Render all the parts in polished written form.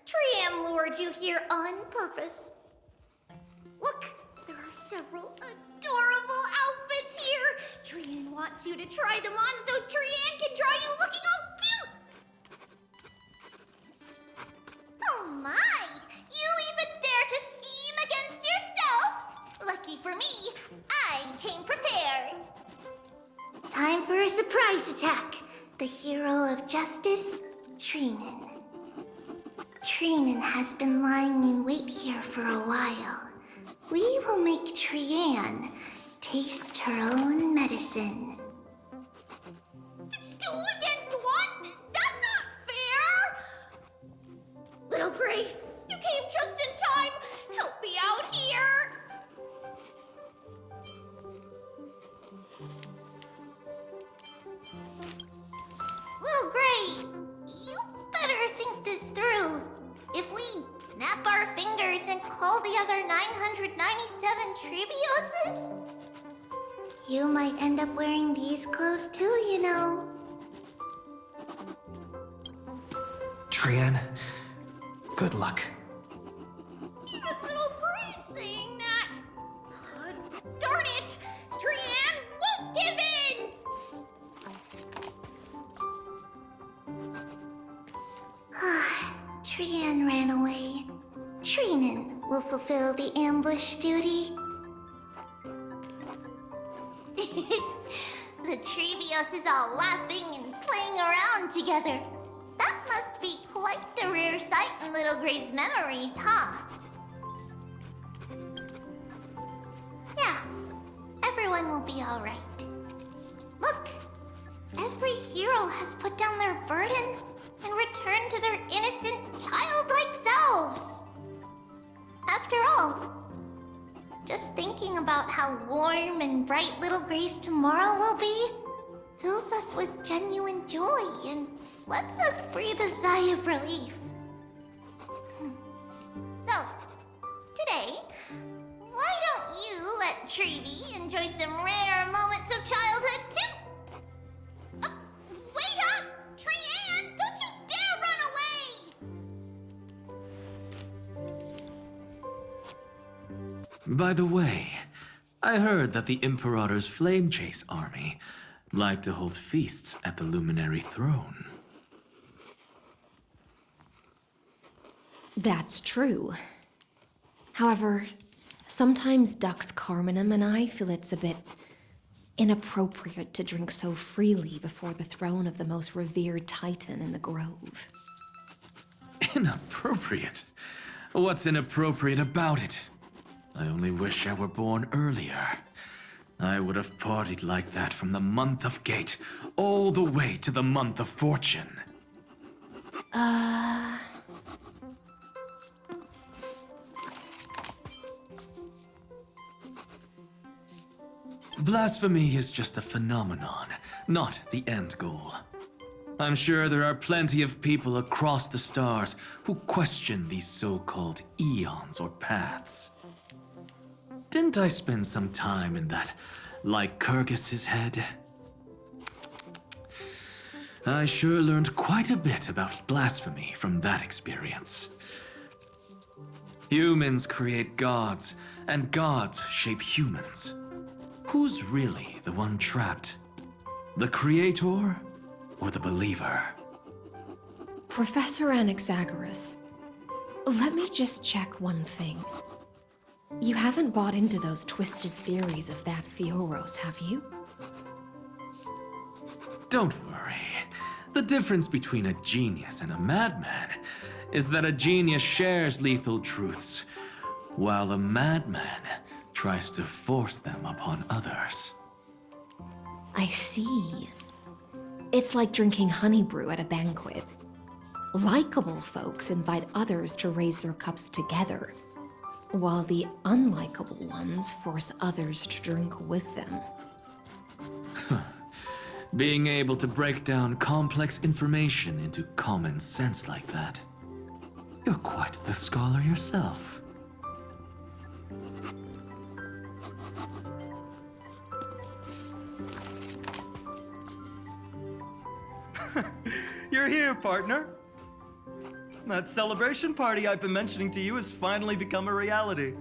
Triam lured you here on purpose. Look, there are several adorable outfits here. Trian wants you to try them on so Trian can draw you looking all cute. Oh my! You even dare to scheme against yourself? Lucky for me, I came prepared. Time for a surprise attack. The hero of justice, Treenan. Treenan has been lying in wait here for a while. We will make Trian taste her own medicine. Two against one? That's not fair! Little Gray, you came just in time. Help me out here. Little Gray, you better think this through. If we snap our fingers and call the other 997 Tribioses, you might end up wearing these clothes too, you know. Trian, good luck. Even little Gray's saying that. Darn it! Trian won't give in! Trian ran away. Treenan will fulfill the ambush duty. The Trevios is all laughing and playing around together. That must be quite the rare sight in Little Gray's memories, huh? Yeah, everyone will be all right. Look, every hero has put down their burden and returned to their innocent, childlike selves. After all, just thinking about how warm and bright Little Gray's tomorrow will be fills us with genuine joy and lets us breathe a sigh of relief. So, today, why don't you let Trevi enjoy some rare moments of childhood too? Wait up! Trian, don't you dare run away! By the way, I heard that the Imperator's Flame Chase army like to hold feasts at the Luminary Throne. That's true. However, sometimes Dux Carminum and I feel it's a bit inappropriate to drink so freely before the throne of the most revered Titan in the Grove. Inappropriate? What's inappropriate about it? I only wish I were born earlier. I would have partied like that from the month of Gate all the way to the month of Fortune. Blasphemy is just a phenomenon, not the end goal. I'm sure there are plenty of people across the stars who question these so-called eons or paths. Didn't I spend some time in that Lycurgus's head? I sure learned quite a bit about blasphemy from that experience. Humans create gods, and gods shape humans. Who's really the one trapped? The creator or the believer? Professor Anaxagoras, let me just check one thing. You haven't bought into those twisted theories of that Theoros, have you? Don't worry. The difference between a genius and a madman is that a genius shares lethal truths, while a madman tries to force them upon others. I see. It's like drinking honey brew at a banquet. Likeable folks invite others to raise their cups together, while the unlikable ones force others to drink with them. Being able to break down complex information into common sense like that. You're quite the scholar yourself. You're here, partner. that celebration party I've been mentioning to you has finally become a reality.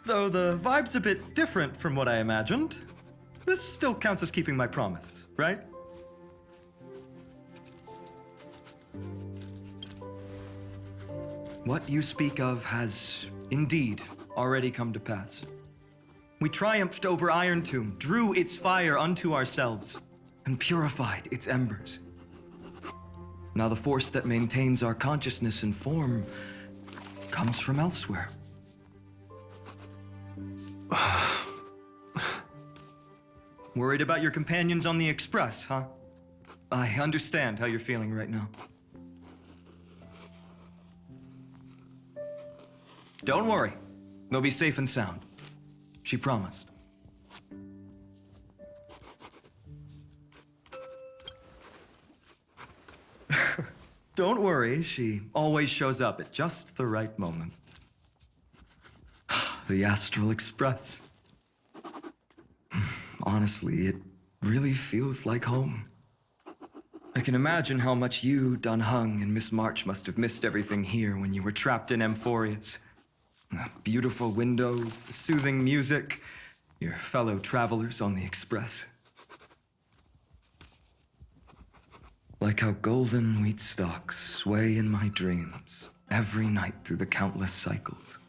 Though the vibe's a bit different from what I imagined, this still counts as keeping my promise, right? What you speak of has indeed already come to pass. We triumphed over Iron Tomb, drew its fire unto ourselves, and purified its embers. Now the force that maintains our consciousness and form comes from elsewhere. Worried about your companions on the Express, huh? I understand how you're feeling right now. Don't worry. They'll be safe and sound. She promised. Don't worry, she always shows up at just the right moment. The Astral Express. Honestly, it really feels like home. I can imagine how much you, Dun Hung, and Miss March must have missed everything here when you were trapped in Amphorius. The beautiful windows, the soothing music, your fellow travelers on the Express. Like how golden wheat stalks sway in my dreams every night through the countless cycles.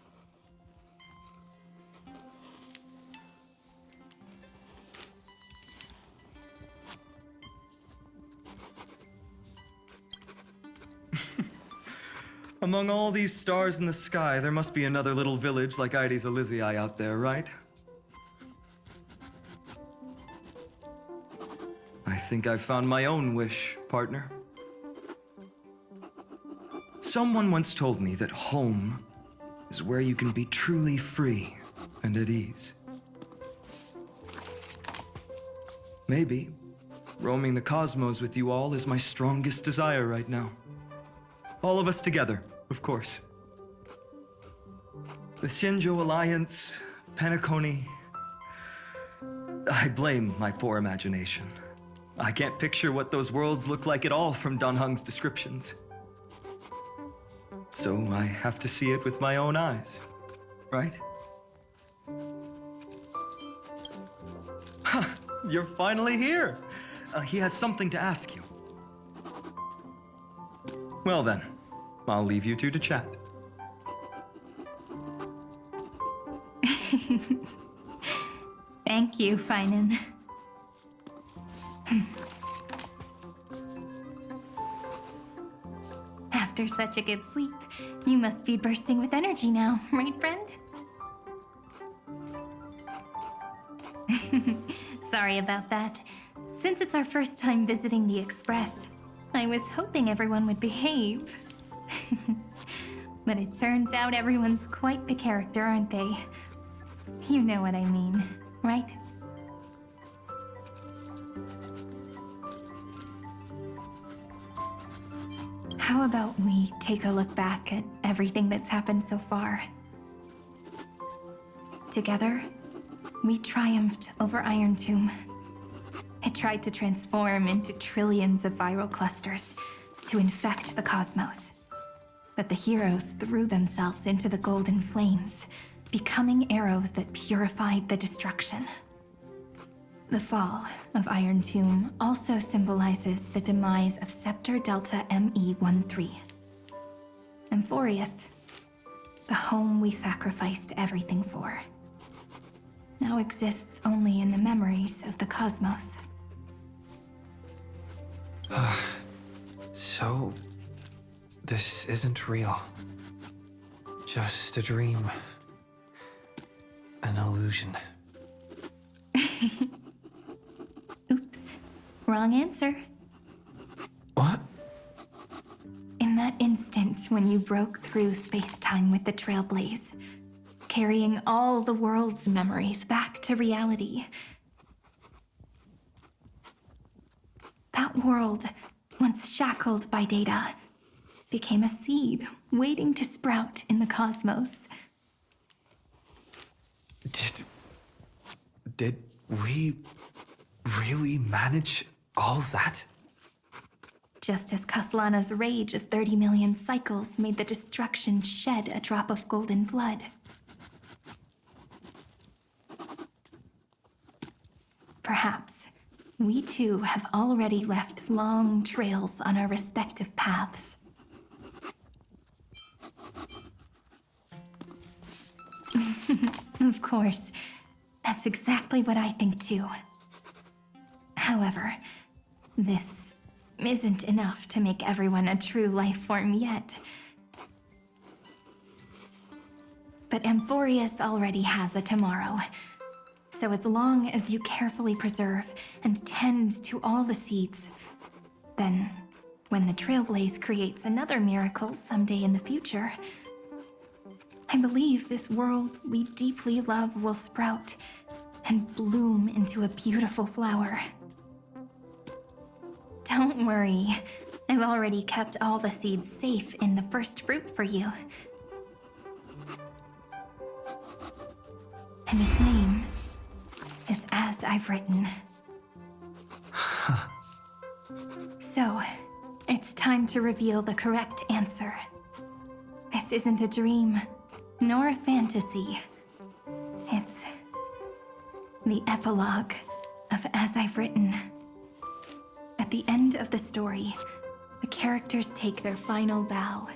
Among all these stars in the sky, there must be another little village like Ides Elysiae out there, right? I think I've found my own wish, partner. Someone once told me that home is where you can be truly free and at ease. Maybe roaming the cosmos with you all is my strongest desire right now. All of us together, of course. The Shinjo Alliance, Penacony. I blame my poor imagination. I can't picture what those worlds look like at all from Dun Hung's descriptions. So I have to see it with my own eyes, right? Ha! You're finally here! He has something to ask you. Well then, I'll leave you two to chat. Thank you, Finan. After such a good sleep, you must be bursting with energy now, right, friend? Sorry about that. Since it's our first time visiting the Express, I was hoping everyone would behave. But it turns out everyone's quite the character, aren't they? You know what I mean, right? How about we take a look back at everything that's happened so far? Together, we triumphed over Iron Tomb. It tried to transform into trillions of viral clusters to infect the cosmos. But the heroes threw themselves into the golden flames, becoming arrows that purified the destruction. The fall of Iron Tomb also symbolizes the demise of Scepter Delta ME-13. Amphorius, the home we sacrificed everything for, now exists only in the memories of the cosmos. So, this isn't real. Just a dream. An illusion. Oops, wrong answer. What? In that instant when you broke through space-time with the Trailblaze, carrying all the world's memories back to reality, that world, once shackled by data, became a seed waiting to sprout in the cosmos. Did we really manage All that? Just as Kaslana's rage of 30 million cycles made the destruction shed a drop of golden blood. Perhaps we too have already left long trails on our respective paths. Of course, that's exactly what I think too. However, this isn't enough to make everyone a true life form yet. But Amphorius already has a tomorrow. So as long as you carefully preserve and tend to all the seeds, then when the Trailblaze creates another miracle someday in the future, I believe this world we deeply love will sprout and bloom into a beautiful flower. Don't worry, I've already kept all the seeds safe in the first fruit for you. And its name is As I've Written. So, it's time to reveal the correct answer. This isn't a dream, nor a fantasy. It's the epilogue of As I've Written. At the end of the story, the characters take their final bow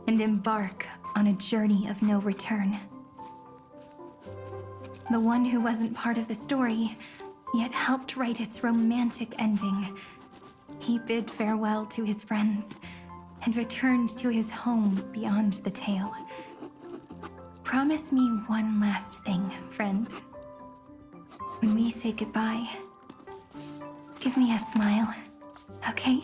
and embark on a journey of no return. The one who wasn't part of the story, yet helped write its romantic ending. He bid farewell to his friends and returned to his home beyond the tale. Promise me one last thing, friend. When we say goodbye, give me a smile, okay?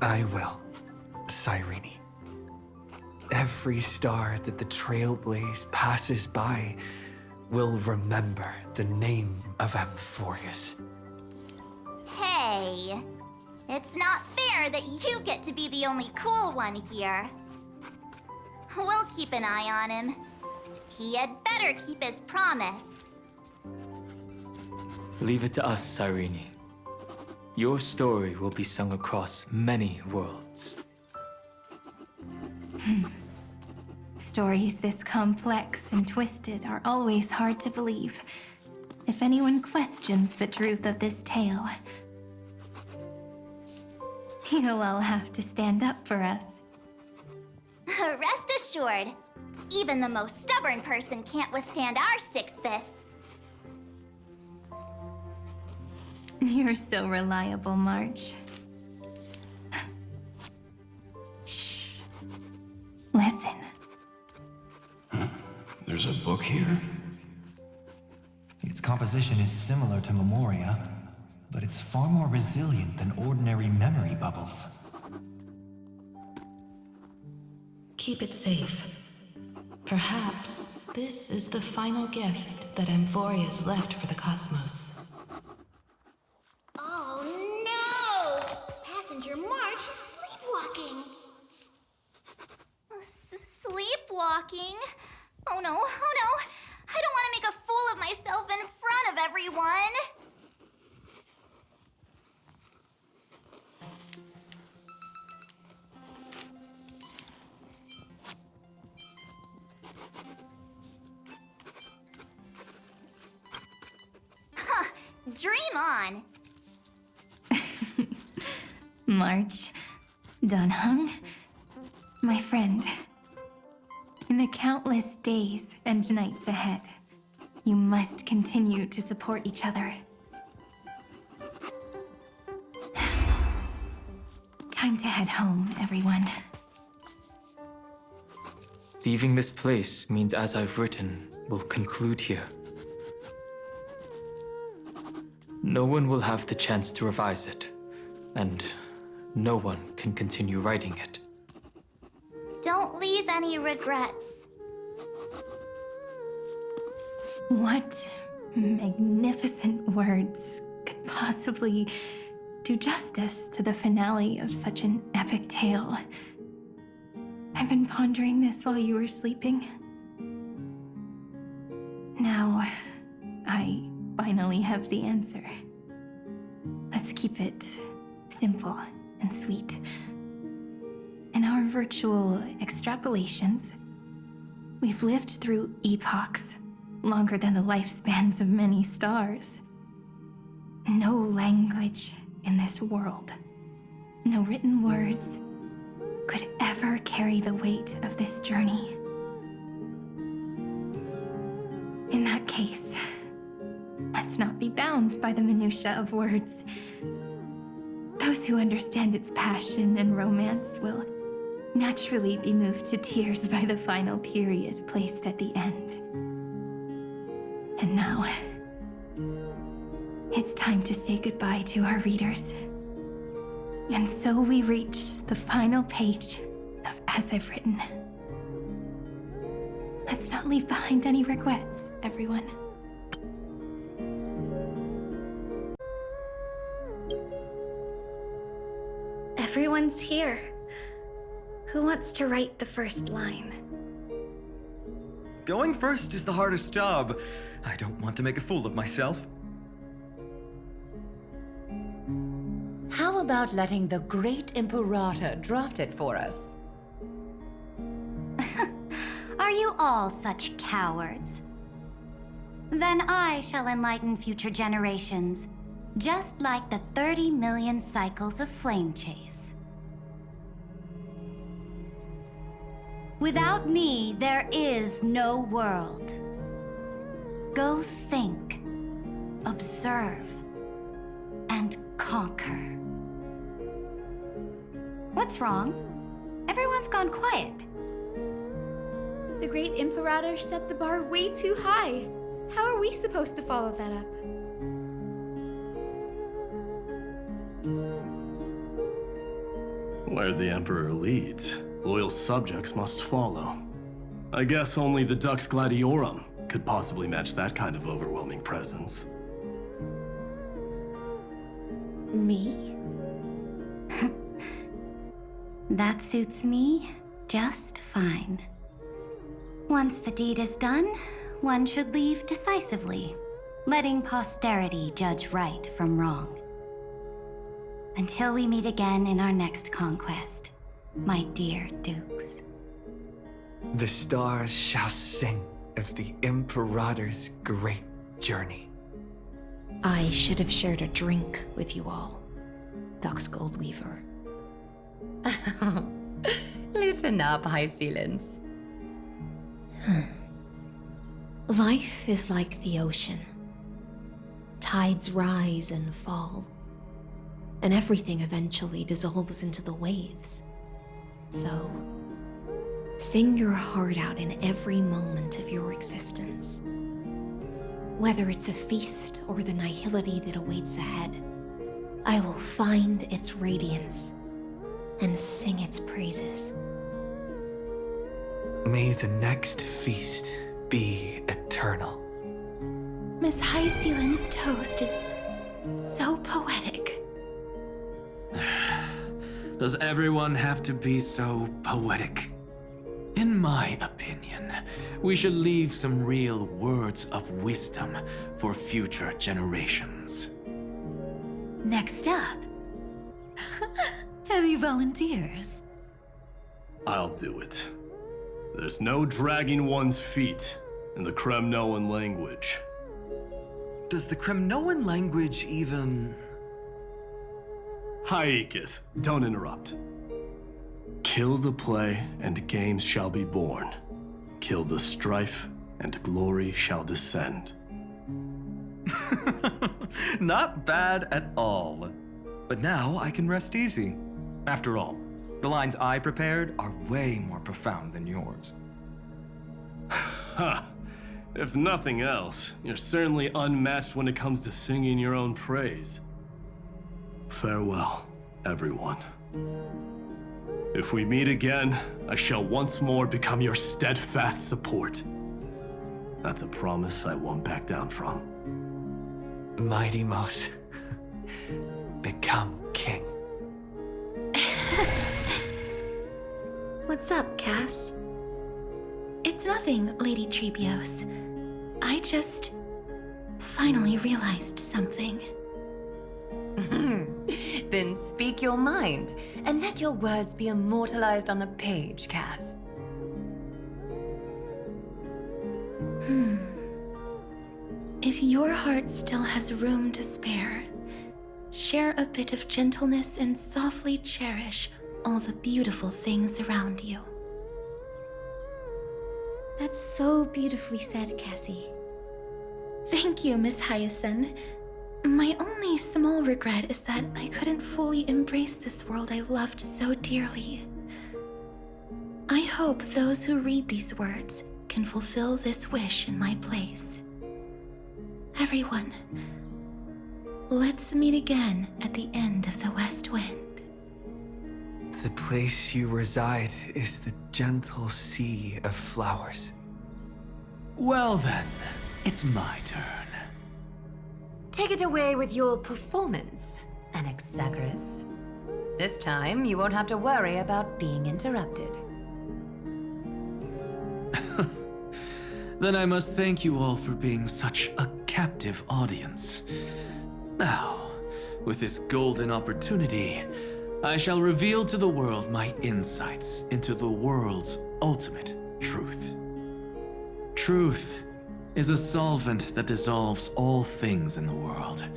I will, Cyrene. Every star that the Trailblaze passes by will remember the name of Amphorius. Hey, it's not fair that you get to be the only cool one here. We'll keep an eye on him. He had better keep his promise. Leave it to us, Cyrene. Your story will be sung across many worlds. Stories this complex and twisted are always hard to believe. If anyone questions the truth of this tale, you'll all have to stand up for us. Rest assured, even the most stubborn person can't withstand our six fists. You're so reliable, March. Shh. Listen. There's a book here? Its composition is similar to Memoria, but it's far more resilient than ordinary memory bubbles. Keep it safe. Perhaps this is the final gift that Amphorius left for the cosmos. Oh no! Passenger March is sleepwalking. Sleepwalking? Oh no, oh no! I don't want to make a fool of myself in front of everyone! Huh, dream on! March, Dunhung, my friend. In the countless days and nights ahead, you must continue to support each other. Time to head home, everyone. Leaving this place means As I've Written will conclude here. No one will have the chance to revise it, and no one can continue writing it. Don't leave any regrets. What magnificent words could possibly do justice to the finale of such an epic tale? I've been pondering this while you were sleeping. Now, I finally have the answer. Let's keep it simple and sweet. In our virtual extrapolations, we've lived through epochs longer than the lifespans of many stars. No language in this world, no written words, could ever carry the weight of this journey. In that case, let's not be bound by the minutiae of words. Those who understand its passion and romance will naturally be moved to tears by the final period placed at the end. And now, it's time to say goodbye to our readers. And so we reach the final page of As I've Written. Let's not leave behind any regrets, everyone. Everyone's here. Who wants to write the first line? Going first is the hardest job. I don't want to make a fool of myself. How about letting the great Imperator draft it for us? Are you all such cowards? Then I shall enlighten future generations, just like the 30 million cycles of flame chase. Without me, there is no world. Go think, observe, and conquer. What's wrong? Everyone's gone quiet. The great Imperator set the bar way too high. How are we supposed to follow that up? Where the Emperor leads, loyal subjects must follow. I guess only the Dux Gladiorum could possibly match that kind of overwhelming presence. Me? That suits me just fine. Once the deed is done, one should leave decisively, letting posterity judge right from wrong. Until we meet again in our next conquest, my dear dukes. The stars shall sing of the Imperator's great journey. I should have shared a drink with you all, Dux Goldweaver. Loosen up, High Sealants. Life is like the ocean. Tides rise and fall, and everything eventually dissolves into the waves. So, sing your heart out in every moment of your existence. Whether it's a feast or the nihility that awaits ahead, I will find its radiance and sing its praises. May the next feast be eternal. Miss High Sealand's toast is so poetic. Does everyone have to be so poetic? In my opinion, we should leave some real words of wisdom for future generations. Next up. Any volunteers? I'll do it. There's no dragging one's feet in the Kremnoan language. Does the Kremnoan language even... Haikith, don't interrupt. Kill the play, and games shall be born. Kill the strife, and glory shall descend. Not bad at all. But now I can rest easy. After all, the lines I prepared are way more profound than yours. Ha! If nothing else, you're certainly unmatched when it comes to singing your own praise. Farewell, everyone. If we meet again, I shall once more become your steadfast support. That's a promise I won't back down from. Mighty Mouse, become king. What's up, Cass? It's nothing, Lady Trebios. I just finally realized something. Then speak your mind, and let your words be immortalized on the page, Cass. If your heart still has room to spare, share a bit of gentleness and softly cherish all the beautiful things around you. That's so beautifully said, Cassie. Thank you, Miss Hyacinth. My only small regret is that I couldn't fully embrace this world I loved so dearly. I hope those who read these words can fulfill this wish in my place. Everyone, let's meet again at the end of the West Wind. The place you reside is the gentle sea of flowers. Well then, it's my turn. Take it away with your performance, Anaxagoras. This time, you won't have to worry about being interrupted. Then I must thank you all for being such a captive audience. Now, with this golden opportunity, I shall reveal to the world my insights into the world's ultimate truth. Truth is a solvent that dissolves all things in the world,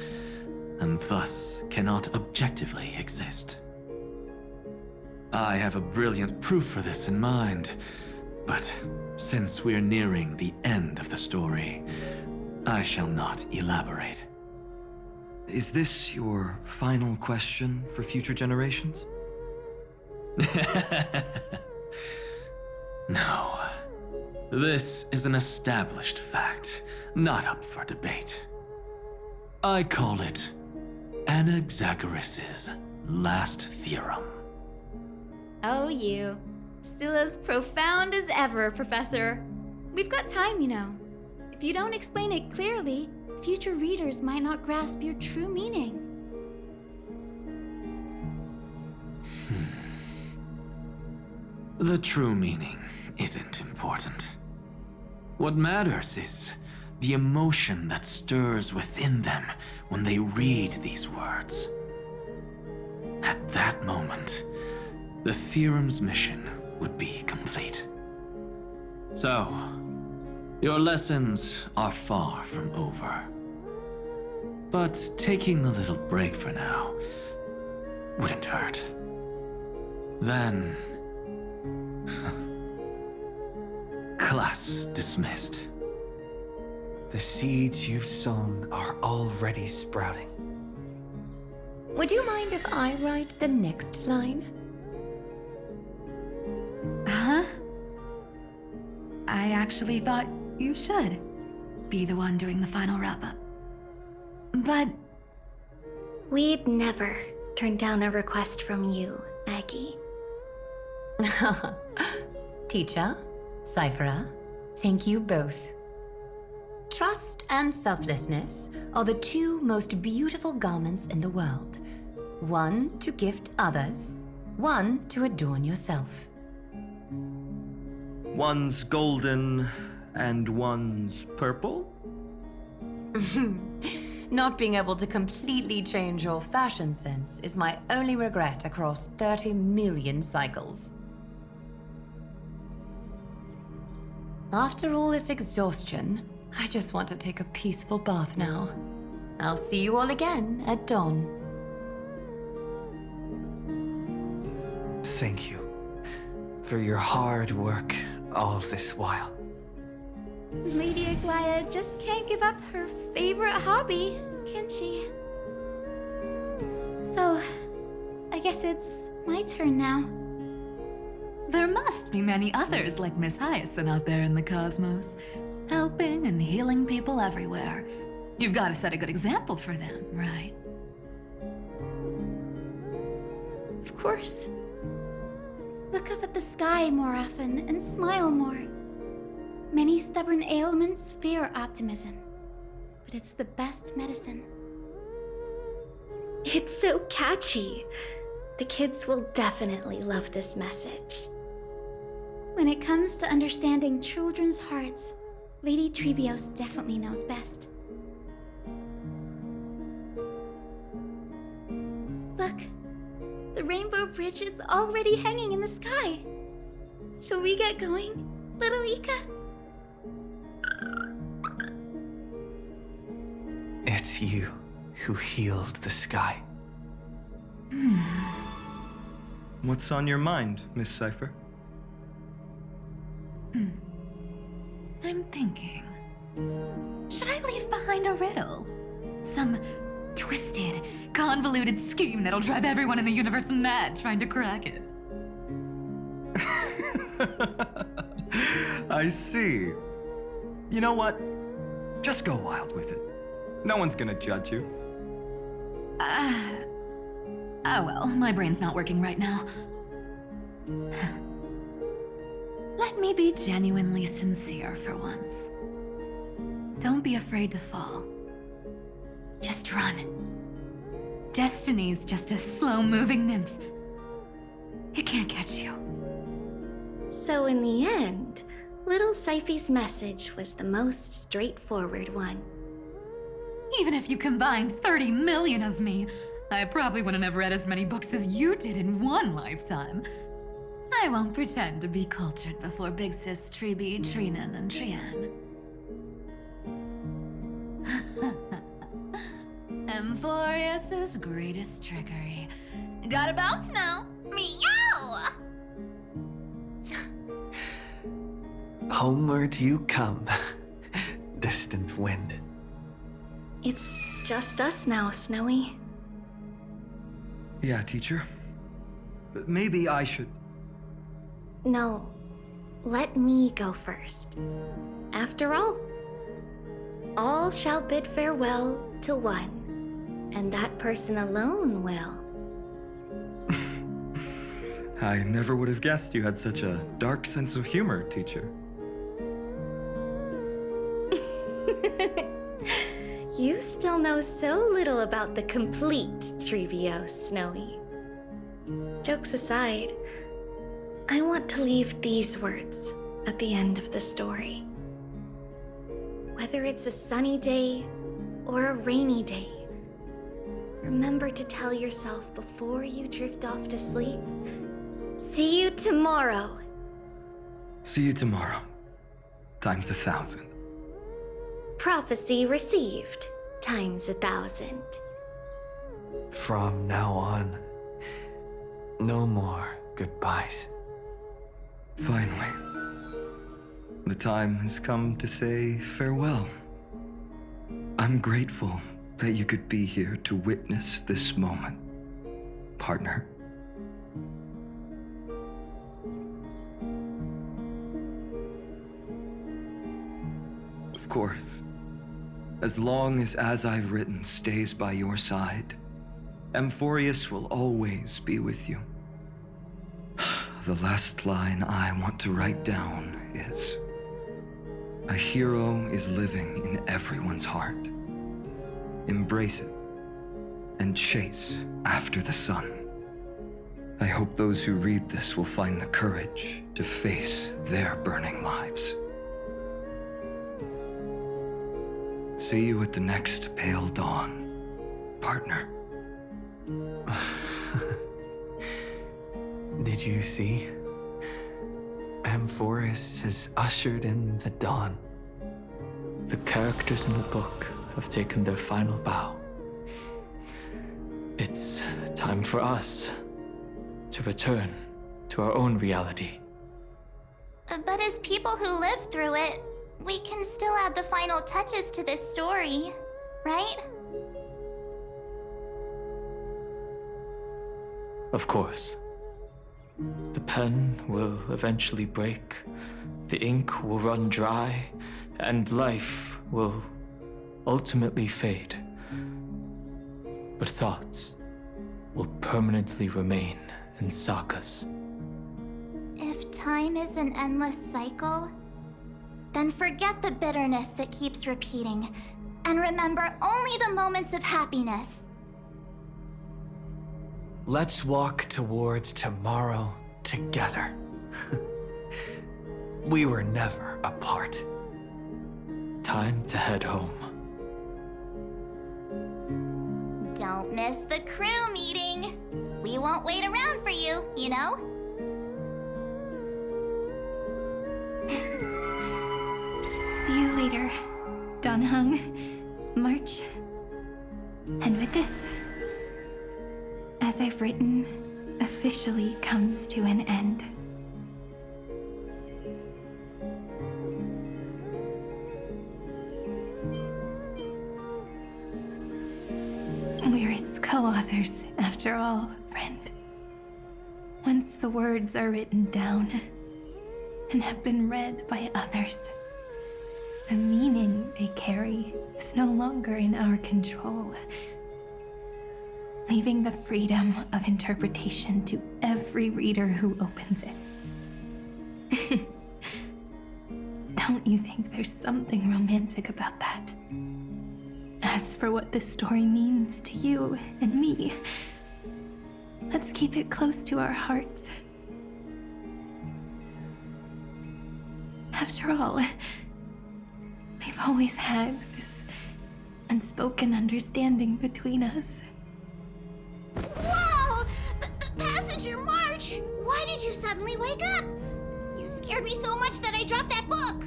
and thus cannot objectively exist. I have a brilliant proof for this in mind, but since we're nearing the end of the story, I shall not elaborate. Is this your final question for future generations? No. This is an established fact, not up for debate. I call it Anaxagoras' last theorem. Oh, you. Still as profound as ever, Professor. We've got time, you know. If you don't explain it clearly, future readers might not grasp your true meaning. The true meaning isn't important. What matters is the emotion that stirs within them when they read these words. At that moment, the theorem's mission would be complete. So, your lessons are far from over. But taking a little break for now wouldn't hurt. Then... class dismissed. The seeds you've sown are already sprouting. Would you mind if I write the next line? Huh? I actually thought you should be the one doing the final wrap-up. But... We'd never turn down a request from you, Aggie. Teacher, Cyphera, thank you both. Trust and selflessness are the two most beautiful garments in the world. One to gift others, one to adorn yourself. One's golden and one's purple? Not being able to completely change your fashion sense is my only regret across 30 million cycles. After all this exhaustion, I just want to take a peaceful bath now. I'll see you all again at dawn. Thank you for your hard work all this while. Lady Aglaya just can't give up her favorite hobby, can she? So, I guess it's my turn now. There must be many others like Miss Hyacinth out there in the cosmos, helping and healing people everywhere. You've got to set a good example for them, right? Of course. Look up at the sky more often and smile more. Many stubborn ailments fear optimism, but it's the best medicine. It's so catchy. The kids will definitely love this message. When it comes to understanding children's hearts, Lady Trebios definitely knows best. Look, the Rainbow Bridge is already hanging in the sky. Shall we get going, little Ika? It's you who healed the sky. What's on your mind, Miss Cypher? I'm thinking. Should I leave behind a riddle? Some twisted, convoluted scheme that'll drive everyone in the universe mad trying to crack it. I see. You know what? Just go wild with it. No one's gonna judge you. Oh well, my brain's not working right now. Let me be genuinely sincere for once. Don't be afraid to fall. Just run. Destiny's just a slow-moving nymph. It can't catch you. So in the end, little Syphy's message was the most straightforward one. Even if you combined 30 million of me, I probably wouldn't have read as many books as you did in one lifetime. I won't pretend to be cultured before Big Sis Treeby, Trinan, and Trian. Emphorius's greatest trickery. Gotta bounce now. Meow! Homeward you come, distant wind. It's just us now, Snowy. Yeah, teacher. But maybe I should... No, let me go first. After all shall bid farewell to one, and that person alone will. I never would have guessed you had such a dark sense of humor, teacher. You still know so little about the complete Trebios, Snowy. Jokes aside, I want to leave these words at the end of the story. Whether it's a sunny day or a rainy day, remember to tell yourself before you drift off to sleep, see you tomorrow. See you tomorrow. Times 1,000. Prophecy received, times 1,000. From now on, no more goodbyes. Finally, the time has come to say farewell. I'm grateful that you could be here to witness this moment, partner. Of course, as long as I've written stays by your side, Emphorius will always be with you. The last line I want to write down is, a hero is living in everyone's heart. Embrace it and chase after the sun. I hope those who read this will find the courage to face their burning lives. See you at the next pale dawn, partner. Did you see? Amphorus has ushered in the dawn. The characters in the book have taken their final bow. It's time for us to return to our own reality. But as people who live through it, we can still add the final touches to this story, right? Of course. The pen will eventually break, the ink will run dry, and life will ultimately fade. But thoughts will permanently remain in sagas. If time is an endless cycle, then forget the bitterness that keeps repeating, and remember only the moments of happiness. Let's walk towards tomorrow together. We were never apart. time to head home. Don't miss the crew meeting. We won't wait around for you, you know? See you later, Donhung, March. And with this, as I've written, officially comes to an end. We're its co-authors, after all, friend. Once the words are written down and have been read by others, the meaning they carry is no longer in our control, leaving the freedom of interpretation to every reader who opens it. Don't you think there's something romantic about that? As for what this story means to you and me, let's keep it close to our hearts. After all, we've always had this unspoken understanding between us. Whoa! Passenger March! Why did you suddenly wake up? You scared me so much that I dropped that book!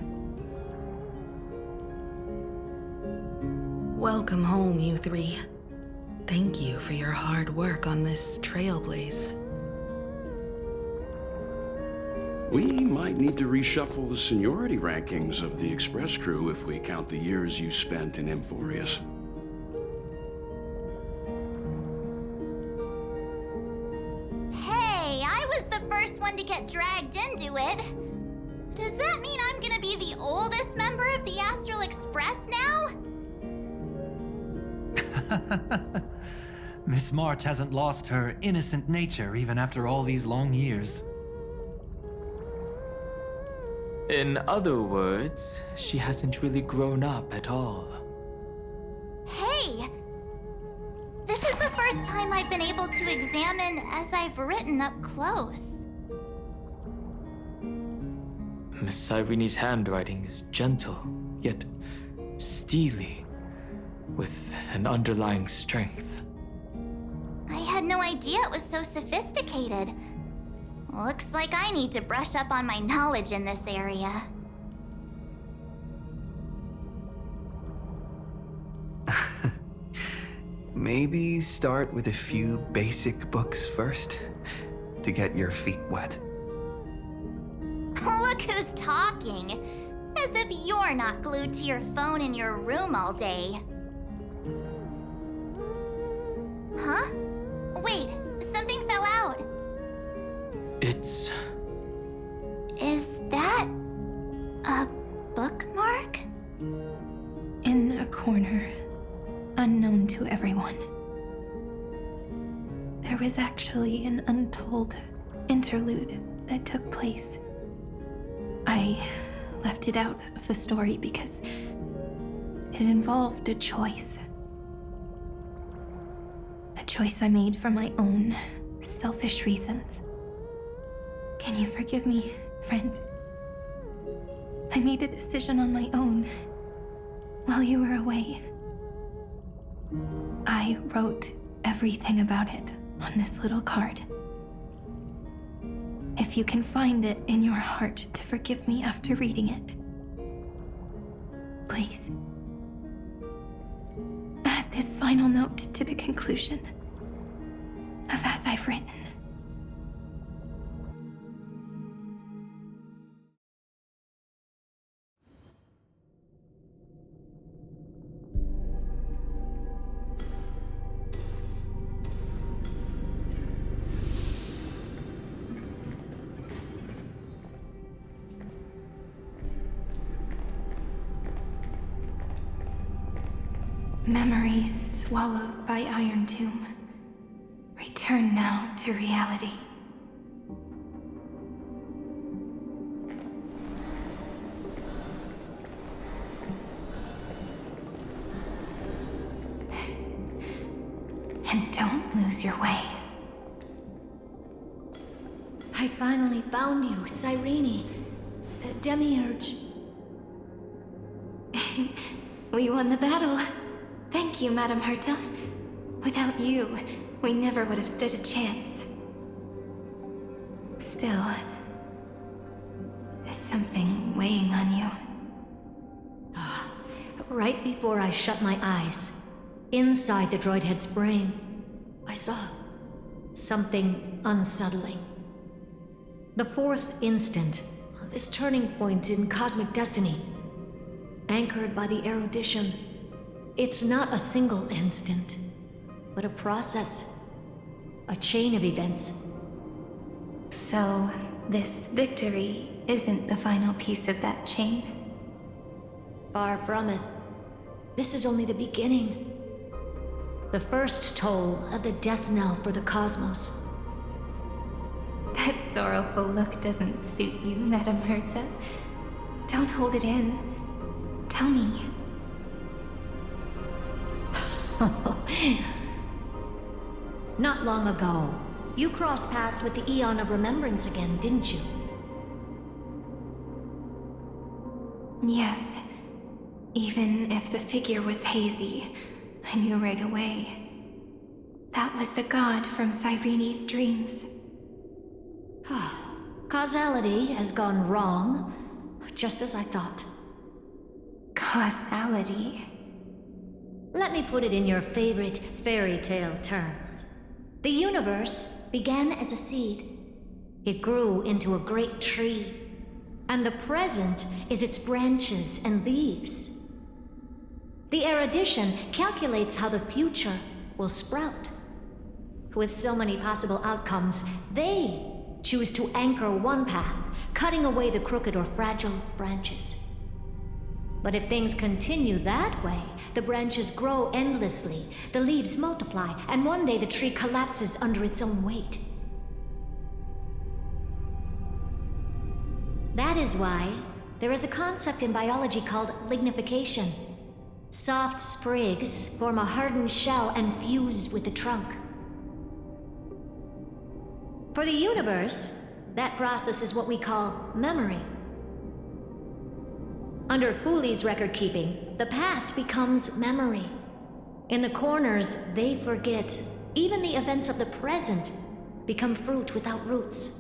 Welcome home, you three. Thank you for your hard work on this trailblaze. We might need to reshuffle the seniority rankings of the Express crew if we count the years you spent in Amphorius. Hey, I was the first one to get dragged into it. Does that mean I'm gonna be the oldest member of the Astral Express now? Miss March hasn't lost her innocent nature even after all these long years. In other words, she hasn't really grown up at all. Hey! This is the first time I've been able to examine as I've written up close. Miss Irene's handwriting is gentle, yet steely, with an underlying strength. I had no idea it was so sophisticated. Looks like I need to brush up on my knowledge in this area. Maybe start with a few basic books first, to get your feet wet. Look who's talking. As if you're not glued to your phone in your room all day. Huh? Wait, something fell out. It's... Is that a bookmark? In a corner, unknown to everyone, there was actually an untold interlude that took place. I left it out of the story because it involved a choice. A choice I made for my own selfish reasons. Can you forgive me, friend? I made a decision on my own while you were away. I wrote everything about it on this little card. If you can find it in your heart to forgive me after reading it, please add this final note to the conclusion of As I've Written. Memories swallowed by Iron Tomb. Return now to reality. And don't lose your way. I finally found you, Cyrene. The Demiurge. We won the battle. Thank you, Madame Herta. Without you, we never would have stood a chance. Still, is something weighing on you? Right before I shut my eyes, inside the droid head's brain, I saw something unsettling. The fourth instant, this turning point in cosmic destiny, anchored by the erudition. It's not a single instant, but a process, a chain of events. So, this victory isn't the final piece of that chain? Far from it. This is only the beginning. The first toll of the death knell for the cosmos. That sorrowful look doesn't suit you, Madame Herta. Don't hold it in. Tell me. Not long ago, you crossed paths with the Eon of Remembrance again, didn't you? Yes. Even if the figure was hazy, I knew right away. That was the god from Cyrene's dreams. Causality has gone wrong, just as I thought. Causality? Let me put it in your favorite fairy tale terms. The universe began as a seed. It grew into a great tree. And the present is its branches and leaves. The erudition calculates how the future will sprout. With so many possible outcomes, they choose to anchor one path, cutting away the crooked or fragile branches. But if things continue that way, the branches grow endlessly, the leaves multiply, and one day the tree collapses under its own weight. That is why there is a concept in biology called lignification. Soft sprigs form a hardened shell and fuse with the trunk. For the universe, that process is what we call memory. Under Fooley's record-keeping, the past becomes memory. In the corners, they forget. Even the events of the present become fruit without roots.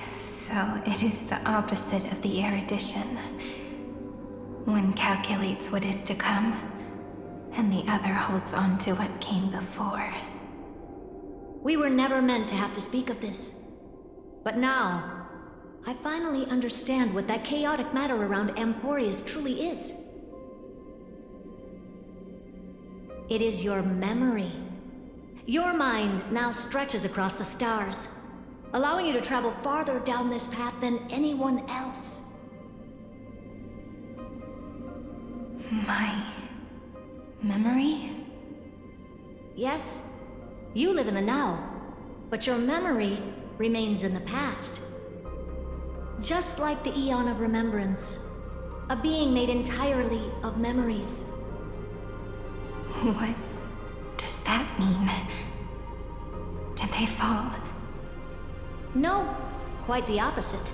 So it is the opposite of the erudition. One calculates what is to come, and the other holds on to what came before. We were never meant to have to speak of this. But now, I finally understand what that chaotic matter around Emporius truly is. It is your memory. Your mind now stretches across the stars, allowing you to travel farther down this path than anyone else. My memory? Yes, you live in the now, but your memory remains in the past. Just like the Eon of Remembrance, a being made entirely of memories. What does that mean? Did they fall? No, quite the opposite.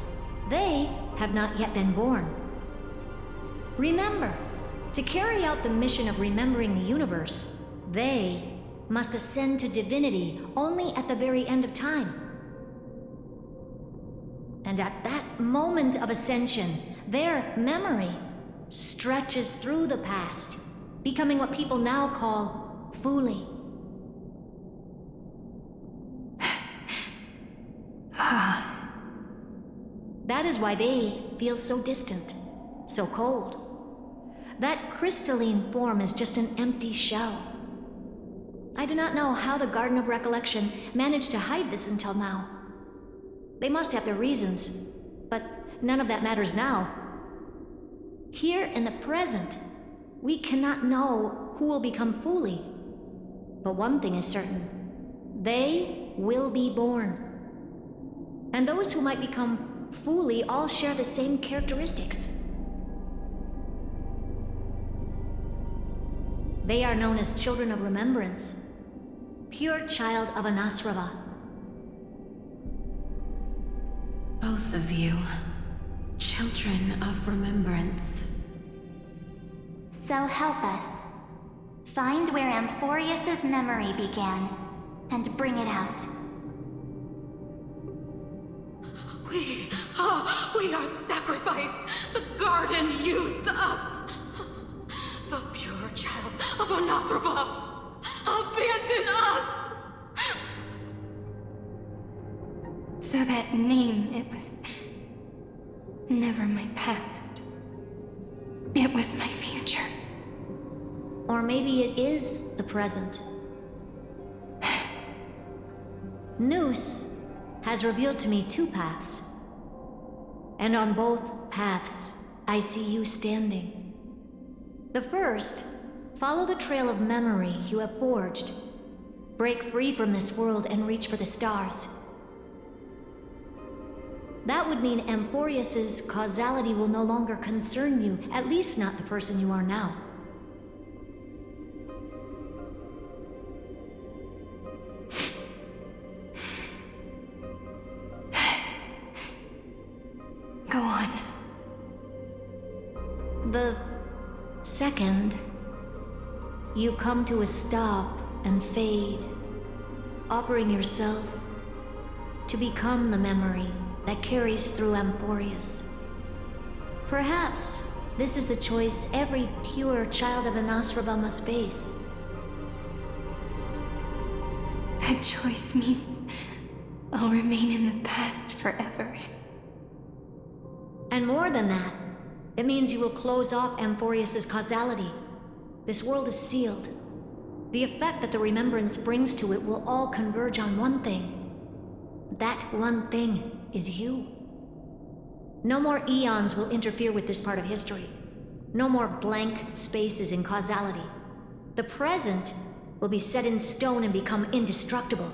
They have not yet been born. Remember, to carry out the mission of remembering the universe, they must ascend to divinity only at the very end of time. And at that moment of ascension, their memory stretches through the past, becoming what people now call Fooley. That is why they feel so distant, so cold. That crystalline form is just an empty shell. I do not know how the Garden of Recollection managed to hide this until now. They must have their reasons, but none of that matters now. Here in the present, we cannot know who will become Fooley. But one thing is certain. They will be born. And those who might become Fooley all share the same characteristics. They are known as Children of Remembrance. Pure child of Anasrava. Both of you. Children of Remembrance. So help us. Find where Amphorius's memory began, and bring it out. We are the sacrifice. The garden used us. The pure child of Anasrava abandoned us. So that name, it was never my past. It was my future. Or maybe it is the present. Noose has revealed to me two paths. And on both paths, I see you standing. The first, follow the trail of memory you have forged. Break free from this world and reach for the stars. That would mean Amphorius's causality will no longer concern you, at least not the person you are now. Go on. The second, you come to a stop and fade, offering yourself to become the memory that carries through Amphorius. Perhaps this is the choice every pure child of Anasraba must face. That choice means I'll remain in the past forever. And more than that, it means you will close off Amphorius's causality. This world is sealed. The effect that the remembrance brings to it will all converge on one thing. That one thing is you. No more eons will interfere with this part of history. No more blank spaces in causality. The present will be set in stone and become indestructible.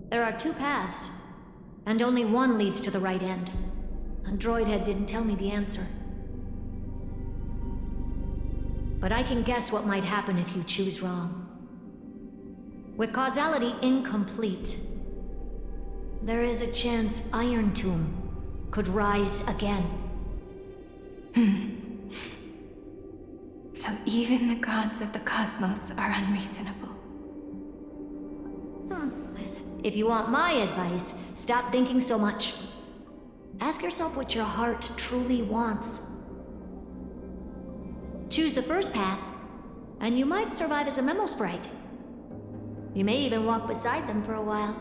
There are two paths, and only one leads to the right end. And Droidhead didn't tell me the answer. But I can guess what might happen if you choose wrong. With causality incomplete, there is a chance Iron Tomb could rise again. So even the gods of the cosmos are unreasonable. If you want my advice, stop thinking so much. Ask yourself what your heart truly wants. Choose the first path, and you might survive as a memo sprite. You may even walk beside them for a while.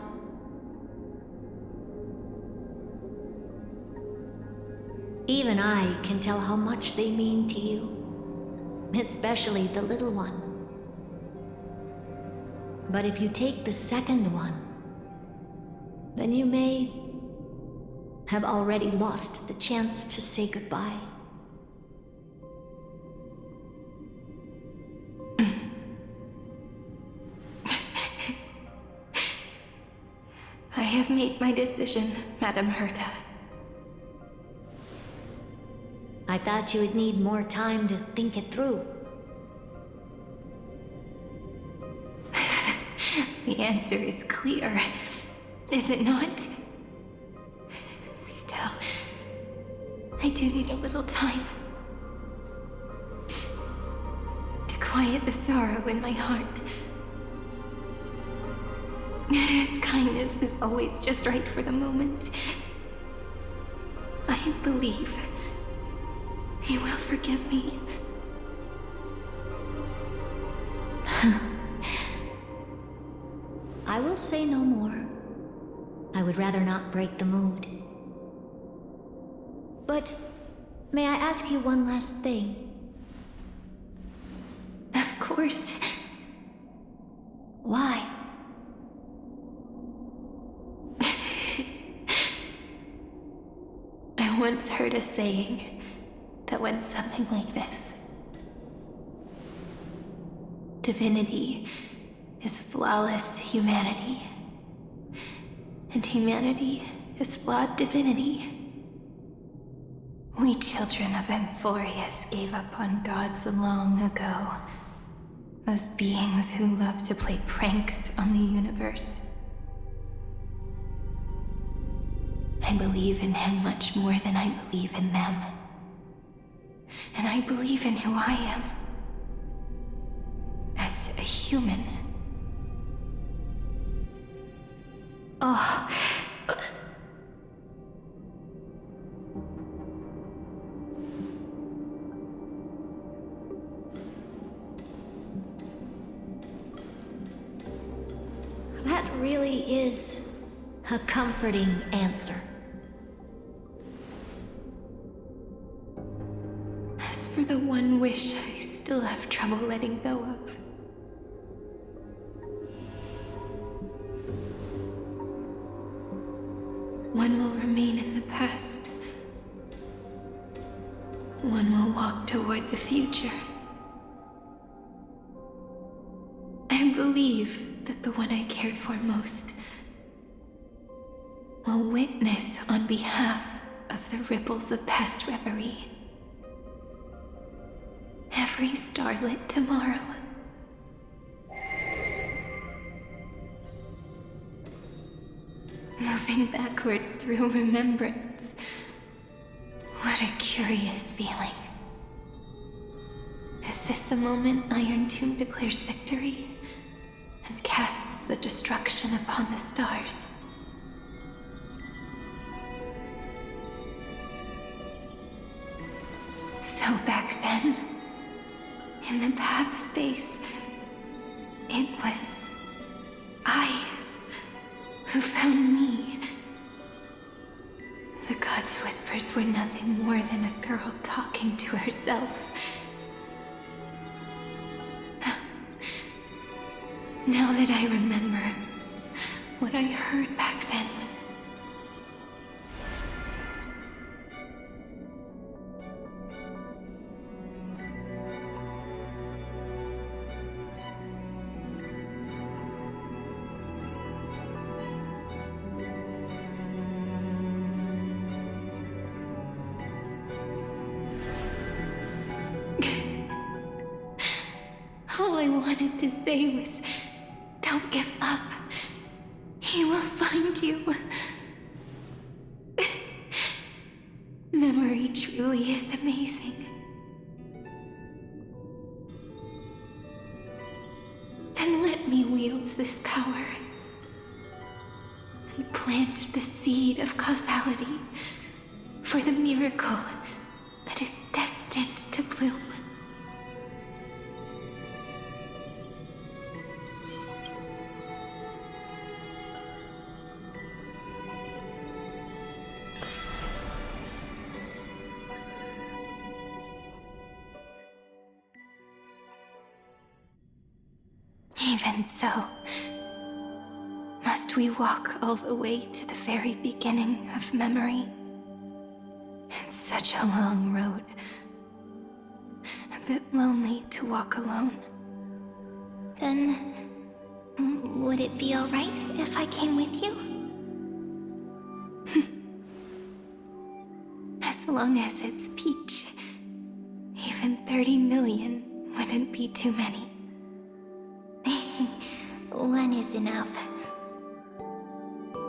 Even I can tell how much they mean to you, especially the little one. But if you take the second one, then you may have already lost the chance to say goodbye. I have made my decision, Madam Herta. I thought you would need more time to think it through. The answer is clear, is it not? Still, I do need a little time to quiet the sorrow in my heart. His kindness is always just right for the moment. I believe he will forgive me. I will say no more. I would rather not break the mood. But may I ask you one last thing? Of course. Why? I once heard a saying that went something like this. Divinity is flawless humanity, and humanity is flawed divinity. We children of Amphorius gave up on gods long ago. Those beings who love to play pranks on the universe. I believe in him much more than I believe in them. And I believe in who I am. As a human. Oh. That really is a comforting answer. As for the one wish I still have trouble letting go of. One will remain in the past. One will walk toward the future. I believe that the one I cared for most will witness on behalf of the ripples of past reverie. Every starlit tomorrow. Moving backwards through remembrance. What a curious feeling. Is this the moment Iron Tomb declares victory and casts the destruction upon the stars? So back then, in the path space, it was I who found me. The gods' whispers were nothing more than a girl talking to herself. Now that I remember, what I heard back then was... All I wanted to say was, don't give up. He will find you. Memory truly is amazing. Then let me wield this power and plant the seed of causality for the miracle that is destined to bloom. Even so, must we walk all the way to the very beginning of memory? It's such a long road. A bit lonely to walk alone. Then, would it be alright if I came with you? As long as it's Peach. Even 30 million wouldn't be too many. One is enough.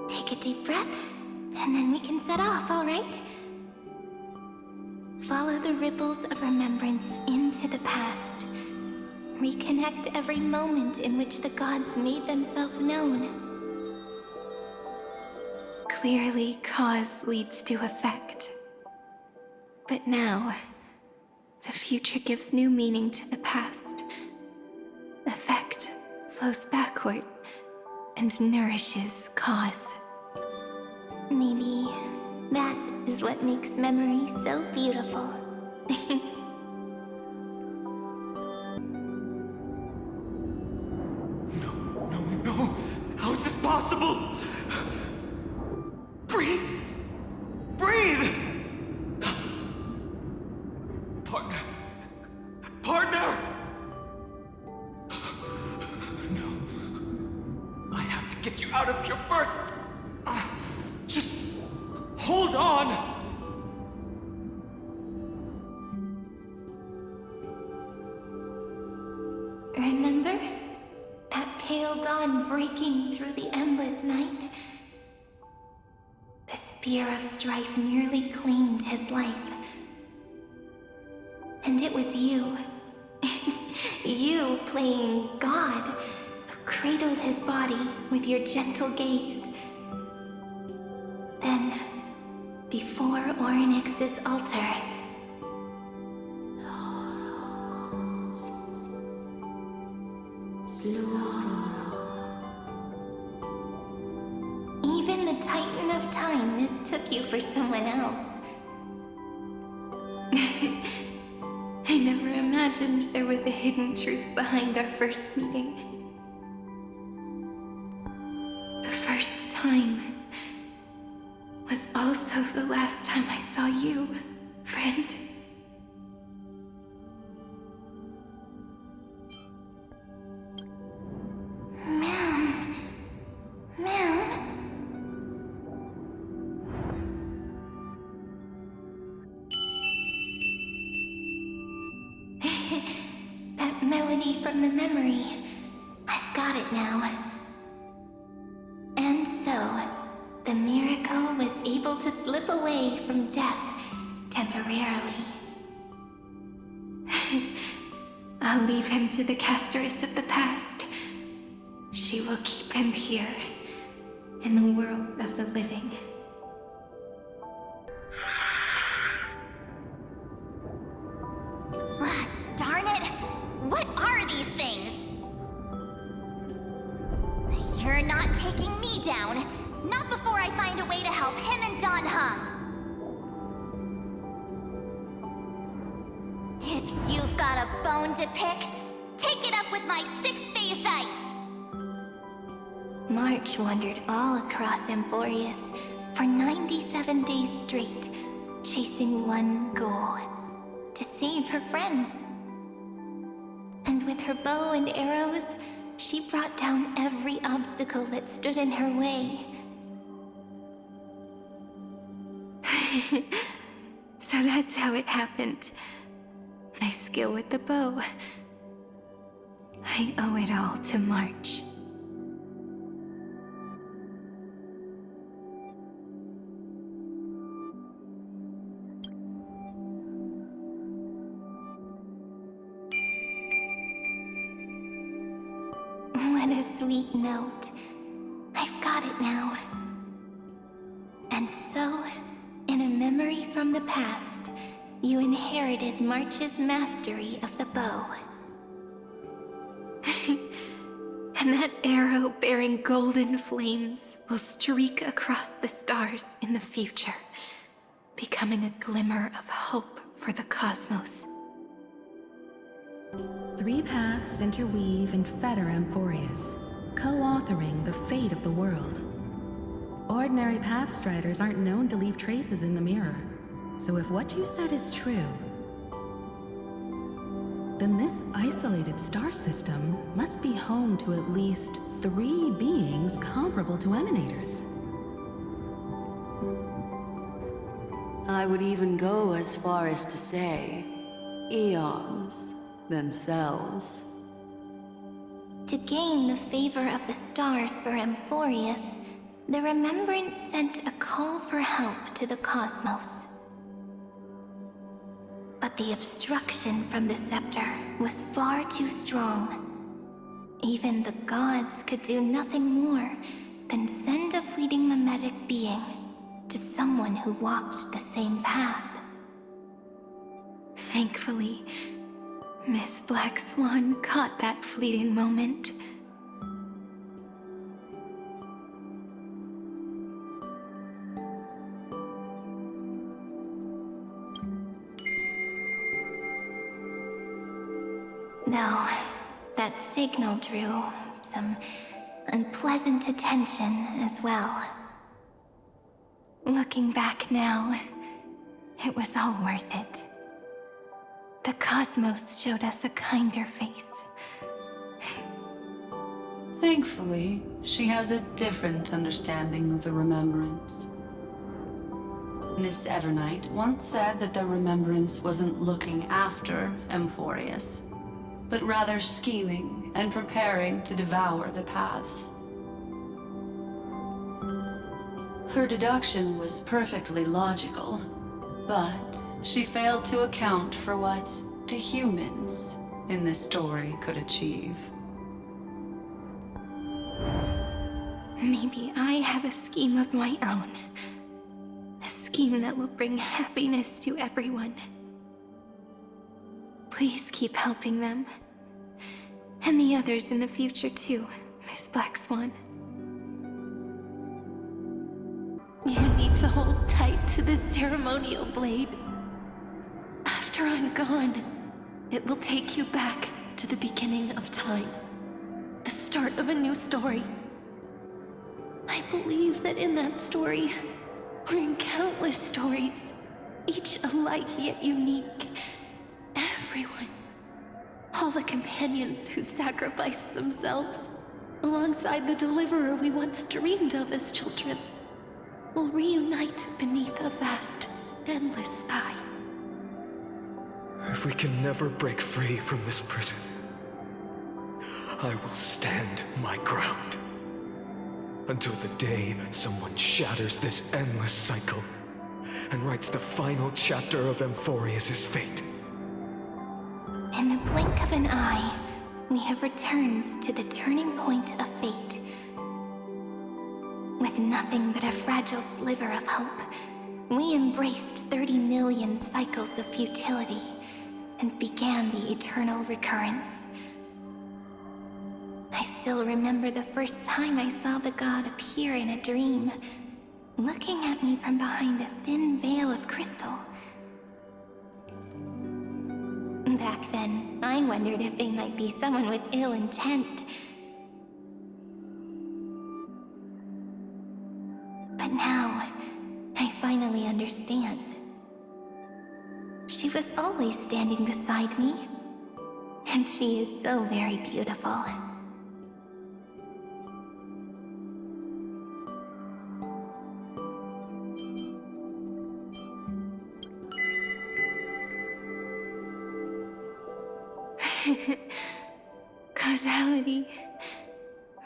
Take a deep breath, and then we can set off, alright? Follow the ripples of remembrance into the past. Reconnect every moment in which the gods made themselves known. Clearly, cause leads to effect. But now, the future gives new meaning to the past. Effect flows backward and nourishes cause. Maybe that is what makes memory so beautiful. No! How is this possible? Breathe! Breathe! Partner! Partner! No. I have to get you out of here first! Just hold on! Remember? That pale dawn breaking through the endless night? The spear of strife nearly claimed his life. And it was you, you playing God, who cradled his body with your gentle gaze. Then, before Orynyx's altar, even the Titan of Time mistook you for someone else. I never imagined there was a hidden truth behind our first meeting. The first time was also the last time I saw you, friend. Ma'am. That melody from the memory. I've got it now. And so, the miracle was able to slip away from death temporarily. I'll leave him to the casteress of the past. She will keep him here, in the world of the living. Darn it! What are these things? You're not taking me down. Not before I find a way to help him and Don Hung. If you've got a bone to pick, take it up with my six-phased ice. March wandered all across Amphorius for 97 days straight, chasing one goal: to save her friends. And with her bow and arrows, she brought down every obstacle that stood in her way. So that's how it happened. My skill with the bow. I owe it all to March. What a sweet note. I've got it now. And so, in a memory from the past, you inherited March's mastery of the bow. And that arrow bearing golden flames will streak across the stars in the future, becoming a glimmer of hope for the cosmos. 3 paths interweave and fetter Amphorius, co-authoring the fate of the world. Ordinary pathstriders aren't known to leave traces in the mirror, so if what you said is true, then this isolated star system must be home to at least 3 beings comparable to emanators. I would even go as far as to say, eons themselves. To gain the favor of the stars for Amphorius, the Remembrance sent a call for help to the cosmos. But the obstruction from the scepter was far too strong. Even the gods could do nothing more than send a fleeting mimetic being to someone who walked the same path. Thankfully, Miss Black Swan caught that fleeting moment. Though, that signal drew some unpleasant attention as well. Looking back now, it was all worth it. The cosmos showed us a kinder face. Thankfully, she has a different understanding of the Remembrance. Miss Evernight once said that the Remembrance wasn't looking after Amphorius, but rather scheming and preparing to devour the paths. Her deduction was perfectly logical, but she failed to account for what the humans in this story could achieve. Maybe I have a scheme of my own. A scheme that will bring happiness to everyone. Please keep helping them. And the others in the future too, Miss Black Swan. You need to hold tight to this ceremonial blade. After I'm gone, it will take you back to the beginning of time. The start of a new story. I believe that in that story, or in countless stories, each alike yet unique, everyone, all the companions who sacrificed themselves, alongside the deliverer we once dreamed of as children, will reunite beneath a vast, endless sky. If we can never break free from this prison, I will stand my ground. Until the day someone shatters this endless cycle and writes the final chapter of Amphorius' fate. In the blink of an eye, we have returned to the turning point of fate. With nothing but a fragile sliver of hope, we embraced 30 million cycles of futility and began the eternal recurrence. I still remember the first time I saw the god appear in a dream, looking at me from behind a thin veil of crystal. Back then, I wondered if they might be someone with ill intent. But now, I finally understand. She was always standing beside me, and she is so very beautiful. Causality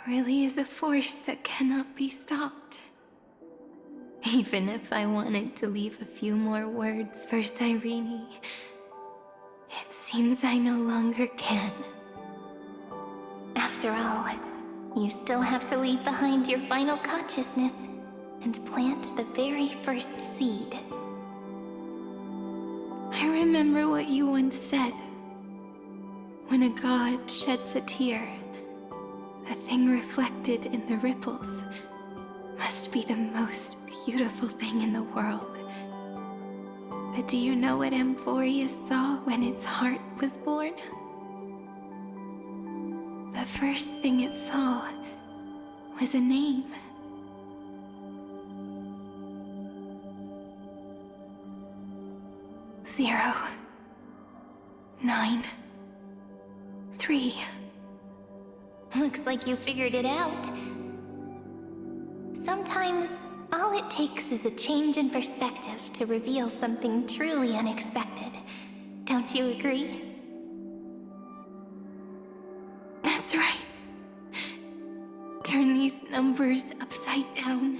really is a force that cannot be stopped. Even if I wanted to leave a few more words for Cyrene, it seems I no longer can. After all, you still have to leave behind your final consciousness and plant the very first seed. I remember what you once said. When a god sheds a tear, the thing reflected in the ripples must be the most beautiful thing in the world. But do you know what Amphorius saw when its heart was born? The first thing it saw was a name. Zero, 9, 3. Looks like you figured it out. Sometimes, all it takes is a change in perspective to reveal something truly unexpected. Don't you agree? That's right. Turn these numbers upside down,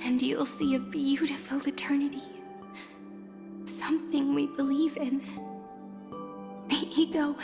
and you'll see a beautiful eternity. Something we believe in. The ego